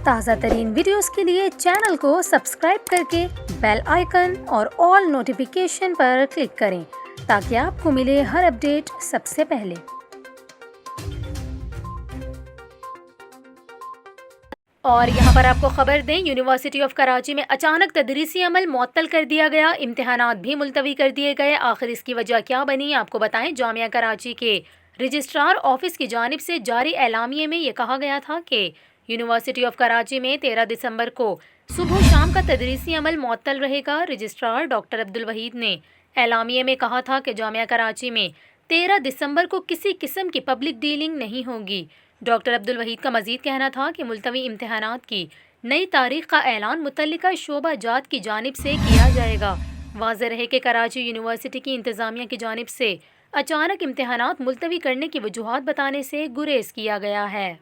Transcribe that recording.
تازہ ترین ویڈیوز کے لیے چینل کو سبسکرائب کر کے بیل آئیکن اور آل نوٹیفیکیشن پر کلک کریں تاکہ آپ کو ملے ہر اپڈیٹ سب سے پہلے۔ اور یہاں پر آپ کو خبر دیں، یونیورسٹی آف کراچی میں اچانک تدریسی عمل معطل کر دیا گیا، امتحانات بھی ملتوی کر دیے گئے۔ آخر اس کی وجہ کیا بنی، آپ کو بتائیں۔ جامعہ کراچی کے رجسٹرار آفس کی جانب سے جاری اعلامیے میں یہ کہا گیا تھا کہ یونیورسٹی آف کراچی میں 13 دسمبر کو صبح و شام کا تدریسی عمل معطل رہے گا۔ رجسٹرار ڈاکٹر عبدالوحید نے اعلامیے میں کہا تھا کہ جامعہ کراچی میں 13 دسمبر کو کسی قسم کی پبلک ڈیلنگ نہیں ہوگی۔ ڈاکٹر عبدالوحید کا مزید کہنا تھا کہ ملتوی امتحانات کی نئی تاریخ کا اعلان متعلقہ شعبہ جات کی جانب سے کیا جائے گا۔ واضح رہے کہ کراچی یونیورسٹی کی انتظامیہ کی جانب سے اچانک امتحانات ملتوی کرنے کی وجوہات بتانے سے گریز کیا گیا ہے۔